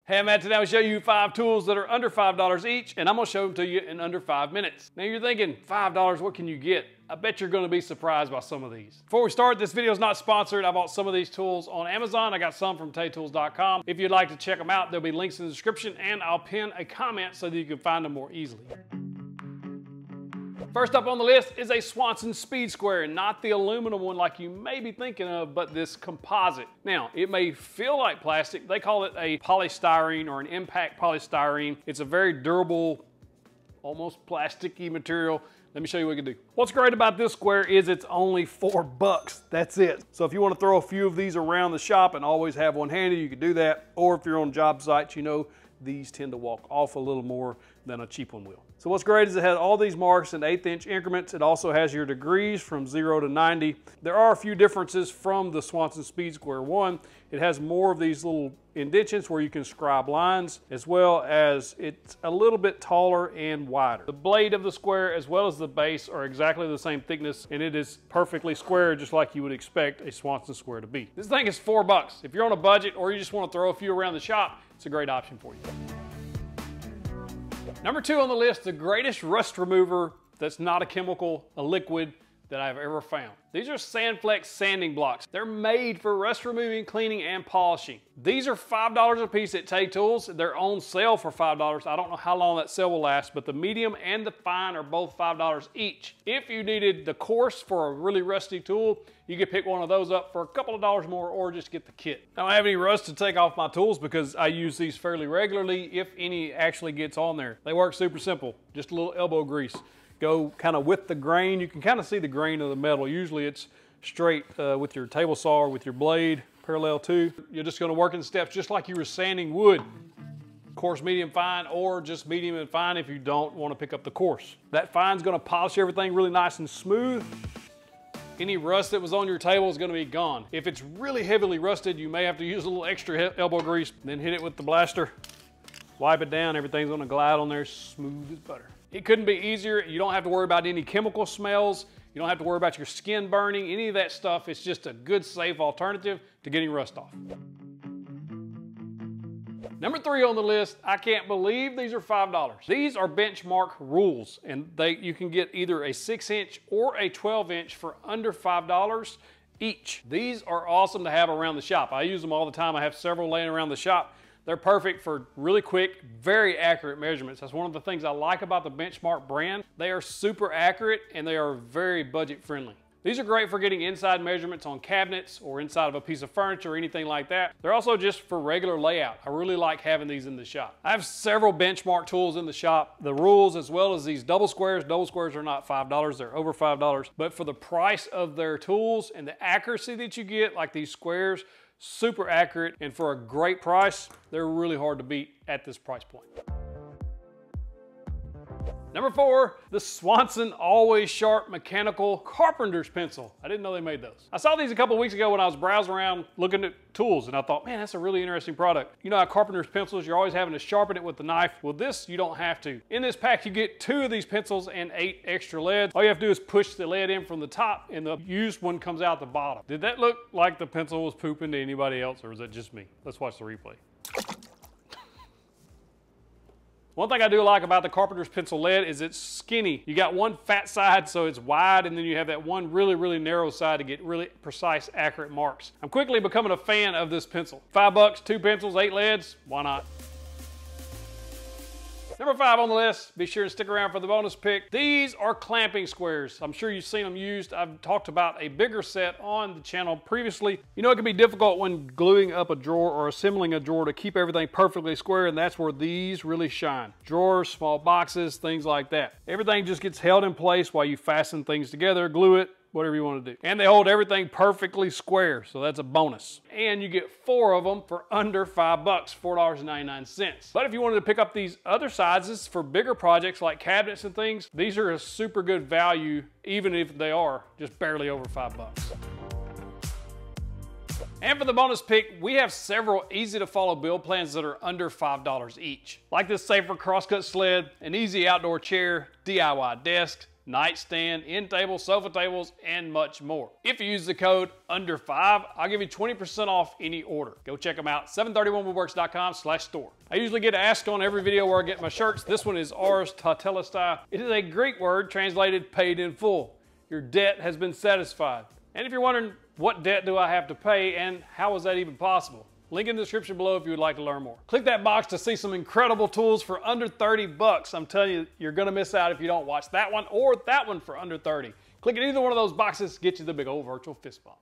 Hey, Matt, today I'll show you 5 tools that are under $5 each, and I'm gonna show them to you in under 5 minutes. Now you're thinking, $5, what can you get? I bet you're gonna be surprised by some of these. Before we start, this video is not sponsored. I bought some of these tools on Amazon. I got some from TayTools.com. If you'd like to check them out, there'll be links in the description, and I'll pin a comment so that you can find them more easily. First up on the list is a Swanson Speed Square, not the aluminum one like you may be thinking of, but this composite. Now, it may feel like plastic. They call it a polystyrene or an impact polystyrene. It's a very durable, almost plasticky material. Let me show you what it can do. What's great about this square is it's only $4. That's it. So if you want to throw a few of these around the shop and always have one handy, you can do that. Or if you're on job sites, you know these tend to walk off a little more than a cheap one will. So what's great is it has all these marks in 1/8 increments. It also has your degrees from 0 to 90. There are a few differences from the Swanson Speed Square. One, it has more of these little indentions where you can scribe lines, as well as it's a little bit taller and wider. The blade of the square as well as the base are exactly the same thickness, and it is perfectly square just like you would expect a Swanson square to be. This thing is $4. If you're on a budget or you just want to throw a few around the shop, it's a great option for you. Number 2 on the list, the greatest rust remover that's not a chemical, a liquid, that I've ever found. These are Sandflex sanding blocks. They're made for rust removing, cleaning, and polishing. These are $5 a piece at TayTools. They're on sale for $5. I don't know how long that sale will last, but the medium and the fine are both $5 each. If you needed the coarse for a really rusty tool, you could pick one of those up for a couple of dollars more or just get the kit. I don't have any rust to take off my tools because I use these fairly regularly, if any actually gets on there. They work super simple, just a little elbow grease. Go kind of with the grain. You can kind of see the grain of the metal. Usually it's straight with your table saw or with your blade, parallel to. You're just gonna work in steps just like you were sanding wood. Coarse, medium, fine, or just medium and fine if you don't want to pick up the coarse. That fine's gonna polish everything really nice and smooth. Any rust that was on your table is gonna be gone. If it's really heavily rusted, you may have to use a little extra elbow grease, then hit it with the blaster, wipe it down, everything's gonna glide on there smooth as butter. It couldn't be easier. You don't have to worry about any chemical smells. You don't have to worry about your skin burning, any of that stuff. It's just a good, safe alternative to getting rust off. Number 3 on the list, I can't believe these are $5. These are Benchmark rules, and you can get either a 6-inch or a 12-inch for under $5 each. These are awesome to have around the shop. I use them all the time. I have several laying around the shop. They're perfect for really quick, very accurate measurements. That's one of the things I like about the Benchmark brand. They are super accurate and they are very budget friendly. These are great for getting inside measurements on cabinets or inside of a piece of furniture or anything like that. They're also just for regular layout. I really like having these in the shop. I have several Benchmark tools in the shop. The rules as well as these double squares. Double squares are not $5, they're over $5. But for the price of their tools and the accuracy that you get, like these squares, super accurate, and for a great price, they're really hard to beat at this price point. Number 4, the Swanson Always Sharp Mechanical Carpenter's Pencil. I didn't know they made those. I saw these a couple weeks ago when I was browsing around looking at tools, and I thought, man, that's a really interesting product. You know how carpenter's pencils, you're always having to sharpen it with the knife. Well, this, you don't have to. In this pack, you get 2 of these pencils and 8 extra leads. All you have to do is push the lead in from the top, and the used one comes out the bottom. Did that look like the pencil was pooping to anybody else, or was that just me? Let's watch the replay. One thing I do like about the Carpenter's Pencil lead is it's skinny. You got one fat side so it's wide, and then you have that one really, really narrow side to get really precise, accurate marks. I'm quickly becoming a fan of this pencil. $5, 2 pencils, 8 leads, why not? Number 5 on the list, be sure to stick around for the bonus pick. These are clamping squares. I'm sure you've seen them used. I've talked about a bigger set on the channel previously. You know, it can be difficult when gluing up a drawer or assembling a drawer to keep everything perfectly square, and that's where these really shine. Drawers, small boxes, things like that. Everything just gets held in place while you fasten things together, glue it, whatever you want to do. And they hold everything perfectly square, so that's a bonus. And you get 4 of them for under $5, $4.99. But if you wanted to pick up these other sizes for bigger projects like cabinets and things, these are a super good value, even if they are just barely over $5. And for the bonus pick, we have several easy to follow build plans that are under $5 each. Like this safer crosscut sled, an easy outdoor chair, DIY desk, nightstand, end tables, sofa tables, and much more. If you use the code UNDER5, I'll give you 20% off any order. Go check them out, 731woodworks.com/store. I usually get asked on every video where I get my shirts. This one is Ars Tetelestai. It is a Greek word translated paid in full. Your debt has been satisfied. And if you're wondering, what debt do I have to pay and how is that even possible? Link in the description below if you would like to learn more. Click that box to see some incredible tools for under 30 bucks. I'm telling you, you're gonna miss out if you don't watch that one or that one for under 30. Clicking either one of those boxes gets you the big old virtual fist bump.